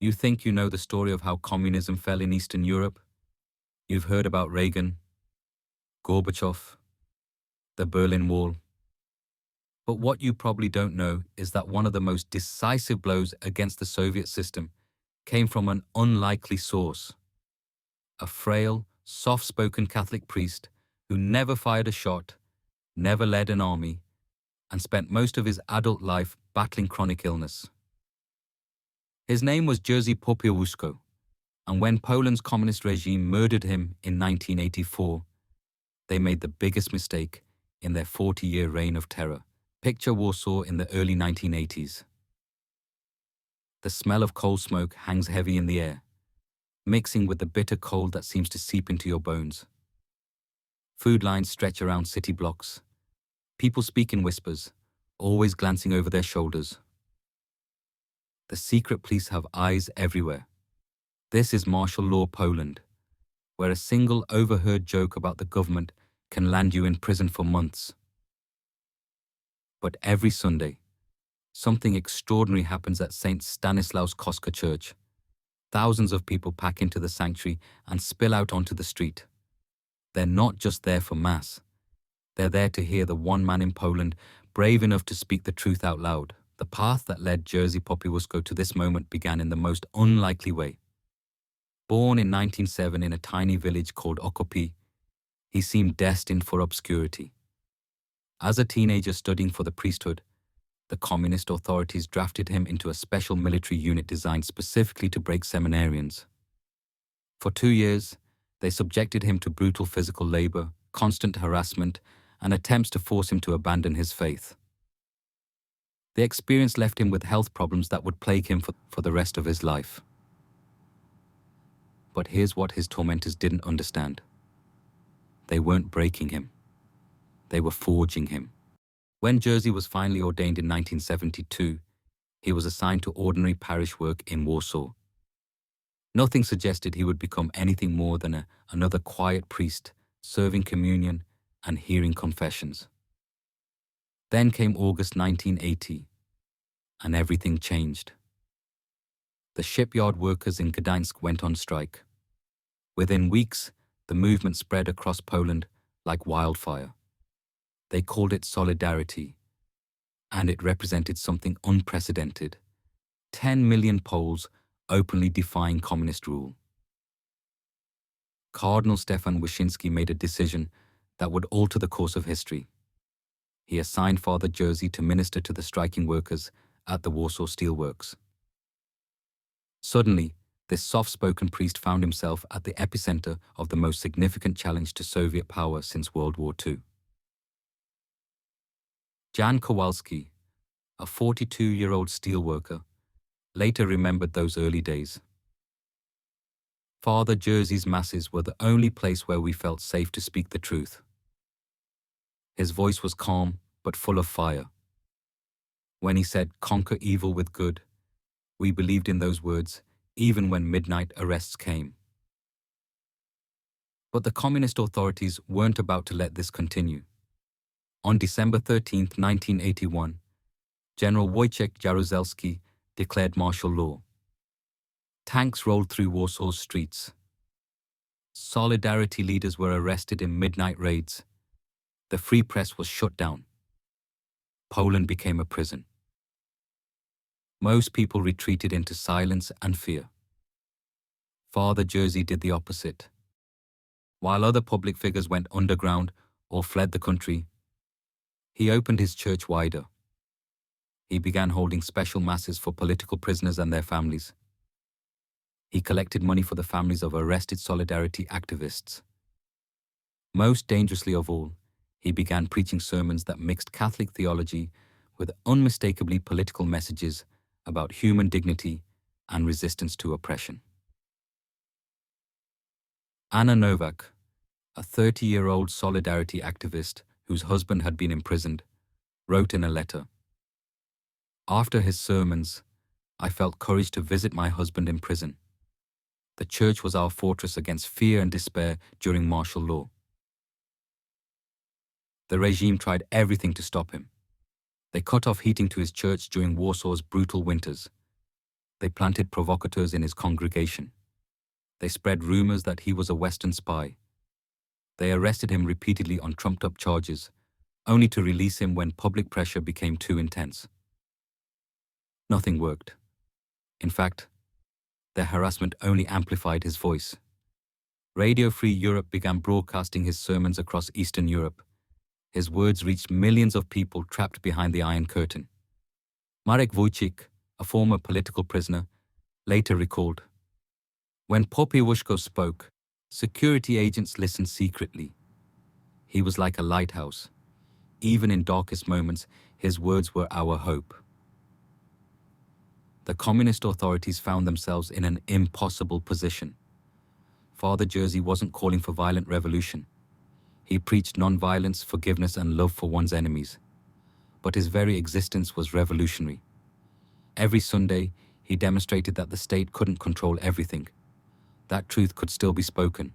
You think you know the story of how communism fell in Eastern Europe? You've heard about Reagan, Gorbachev, the Berlin Wall. But what you probably don't know is that one of the most decisive blows against the Soviet system came from an unlikely source. A frail, soft-spoken Catholic priest who never fired a shot, never led an army, and spent most of his adult life battling chronic illness. His name was Jerzy Popiełuszko, and when Poland's communist regime murdered him in 1984, they made the biggest mistake in their 40-year reign of terror. Picture Warsaw in the early 1980s. The smell of coal smoke hangs heavy in the air, mixing with the bitter cold that seems to seep into your bones. Food lines stretch around city blocks. People speak in whispers, always glancing over their shoulders. The secret police have eyes everywhere. This is martial law Poland, where a single overheard joke about the government can land you in prison for months. But every Sunday, something extraordinary happens at St. Stanislaus Kostka Church. Thousands of people pack into the sanctuary and spill out onto the street. They're not just there for Mass. They're there to hear the one man in Poland brave enough to speak the truth out loud. The path that led Jerzy Popiełuszko to this moment began in the most unlikely way. Born in 1907 in a tiny village called Okopy, he seemed destined for obscurity. As a teenager studying for the priesthood, the communist authorities drafted him into a special military unit designed specifically to break seminarians. For 2 years, they subjected him to brutal physical labor, constant harassment, and attempts to force him to abandon his faith. The experience left him with health problems that would plague him for the rest of his life. But here's what his tormentors didn't understand. They weren't breaking him. They were forging him. When Jerzy was finally ordained in 1972, he was assigned to ordinary parish work in Warsaw. Nothing suggested he would become anything more than another quiet priest, serving communion and hearing confessions. Then came August 1980, and everything changed. The shipyard workers in Gdańsk went on strike. Within weeks, the movement spread across Poland like wildfire. They called it Solidarity, and it represented something unprecedented. 10 million Poles openly defying communist rule. Cardinal Stefan Wyszyński made a decision that would alter the course of history. He assigned Father Jerzy to minister to the striking workers at the Warsaw Steelworks. Suddenly, this soft-spoken priest found himself at the epicenter of the most significant challenge to Soviet power since World War II. Jan Kowalski, a 42-year-old steelworker, later remembered those early days. Father Jerzy's masses were the only place where we felt safe to speak the truth. His voice was calm, but full of fire. When he said, "Conquer evil with good," we believed in those words, even when midnight arrests came. But the communist authorities weren't about to let this continue. On December 13, 1981, General Wojciech Jaruzelski declared martial law. Tanks rolled through Warsaw's streets. Solidarity leaders were arrested in midnight raids. The free press was shut down. Poland became a prison. Most people retreated into silence and fear. Father Jerzy did the opposite. While other public figures went underground or fled the country, he opened his church wider. He began holding special masses for political prisoners and their families. He collected money for the families of arrested Solidarity activists. Most dangerously of all, he began preaching sermons that mixed Catholic theology with unmistakably political messages about human dignity and resistance to oppression. Anna Novak, a 30-year-old Solidarity activist whose husband had been imprisoned, wrote in a letter, "After his sermons, I felt courage to visit my husband in prison. The church was our fortress against fear and despair during martial law. The regime tried everything to stop him. They cut off heating to his church during Warsaw's brutal winters. They planted provocateurs in his congregation. They spread rumors that he was a Western spy. They arrested him repeatedly on trumped-up charges, only to release him when public pressure became too intense. Nothing worked. In fact, their harassment only amplified his voice. Radio Free Europe began broadcasting his sermons across Eastern Europe. His words reached millions of people trapped behind the Iron Curtain. Marek Wojcik, a former political prisoner, later recalled, "When Popiełuszko spoke, security agents listened secretly. He was like a lighthouse. Even in darkest moments, his words were our hope." The communist authorities found themselves in an impossible position. Father Jerzy wasn't calling for violent revolution. He preached non-violence, forgiveness, and love for one's enemies. But his very existence was revolutionary. Every Sunday, he demonstrated that the state couldn't control everything. That truth could still be spoken.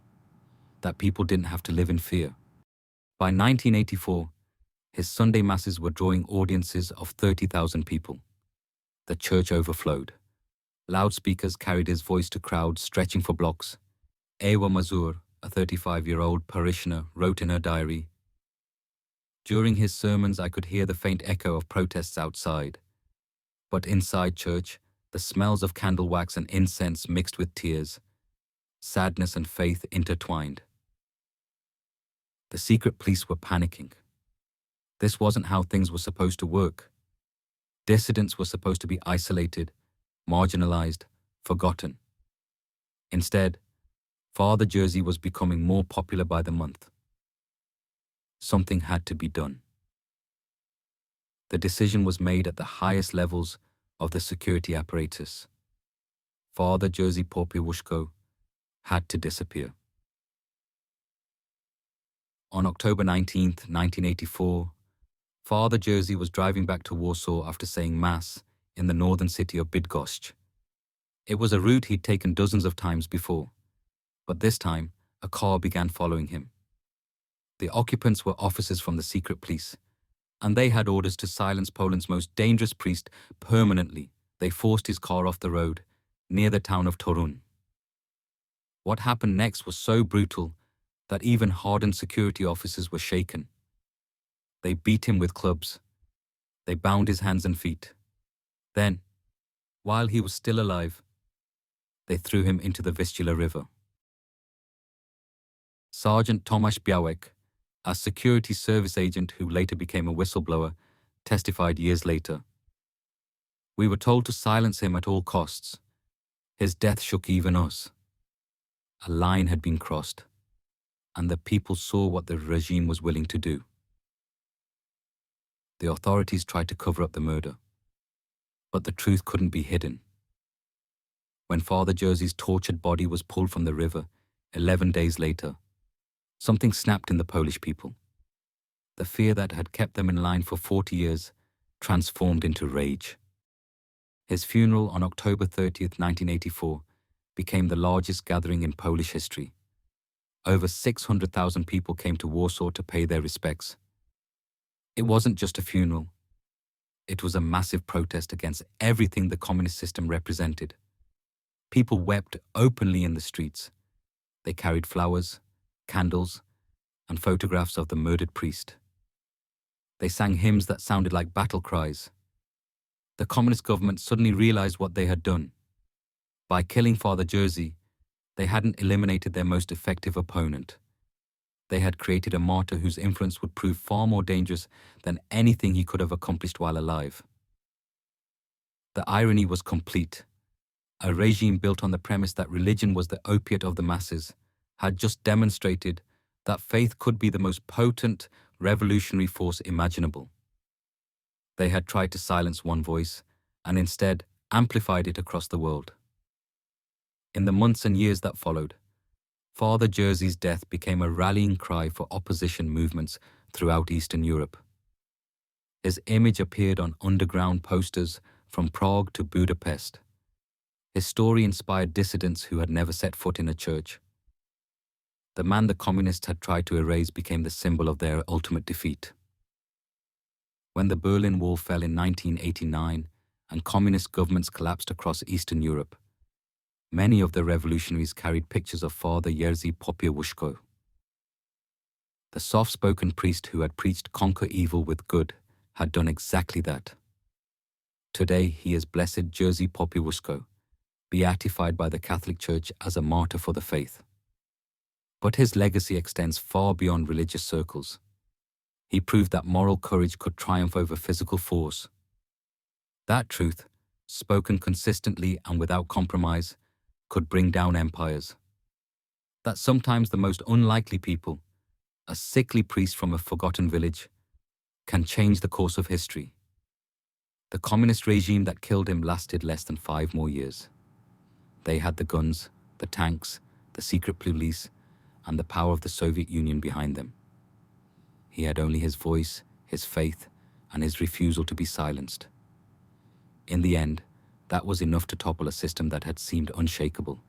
That people didn't have to live in fear. By 1984, his Sunday masses were drawing audiences of 30,000 people. The church overflowed. Loudspeakers carried his voice to crowds stretching for blocks. Ewa Mazur, a 35-year-old parishioner, wrote in her diary, "During his sermons I could hear the faint echo of protests outside. But inside church, the smells of candle wax and incense mixed with tears, sadness and faith intertwined." The secret police were panicking. This wasn't how things were supposed to work. Dissidents were supposed to be isolated, marginalized, forgotten. Instead, Father Jerzy was becoming more popular by the month. Something had to be done. The decision was made at the highest levels of the security apparatus. Father Jerzy Popiełuszko had to disappear. On October 19, 1984, Father Jerzy was driving back to Warsaw after saying Mass in the northern city of Bydgoszcz. It was a route he'd taken dozens of times before, but this time a car began following him. The occupants were officers from the secret police, and they had orders to silence Poland's most dangerous priest permanently. They forced his car off the road, near the town of Toruń. What happened next was so brutal that even hardened security officers were shaken. They beat him with clubs. They bound his hands and feet. Then, while he was still alive, they threw him into the Vistula River. Sergeant Tomasz Białek, a security service agent who later became a whistleblower, testified years later. "We were told to silence him at all costs. His death shook even us. A line had been crossed, and the people saw what the regime was willing to do." The authorities tried to cover up the murder, but the truth couldn't be hidden. When Father Jerzy's tortured body was pulled from the river 11 days later, something snapped in the Polish people. The fear that had kept them in line for 40 years transformed into rage. His funeral on October 30th, 1984, became the largest gathering in Polish history. Over 600,000 people came to Warsaw to pay their respects. It wasn't just a funeral. It was a massive protest against everything the communist system represented. People wept openly in the streets. They carried flowers, candles, and photographs of the murdered priest. They sang hymns that sounded like battle cries. The communist government suddenly realized what they had done. By killing Father Jerzy, they hadn't eliminated their most effective opponent. They had created a martyr whose influence would prove far more dangerous than anything he could have accomplished while alive. The irony was complete. A regime built on the premise that religion was the opiate of the masses had just demonstrated that faith could be the most potent revolutionary force imaginable. They had tried to silence one voice and instead amplified it across the world. In the months and years that followed, Father Jerzy's death became a rallying cry for opposition movements throughout Eastern Europe. His image appeared on underground posters from Prague to Budapest. His story inspired dissidents who had never set foot in a church. The man the communists had tried to erase became the symbol of their ultimate defeat. When the Berlin Wall fell in 1989 and communist governments collapsed across Eastern Europe. Many of the revolutionaries carried pictures of Father Jerzy Popiełuszko, the soft-spoken priest who had preached conquer evil with good, had done exactly that. Today he is Blessed Jerzy Popiełuszko, beatified by the Catholic Church as a martyr for the faith. But his legacy extends far beyond religious circles. He proved that moral courage could triumph over physical force. That truth, spoken consistently and without compromise, could bring down empires. That sometimes the most unlikely people, a sickly priest from a forgotten village, can change the course of history. The communist regime that killed him lasted less than 5 more years. They had the guns, the tanks, the secret police, and the power of the Soviet Union behind them. He had only his voice, his faith, and his refusal to be silenced. In the end, that was enough to topple a system that had seemed unshakable.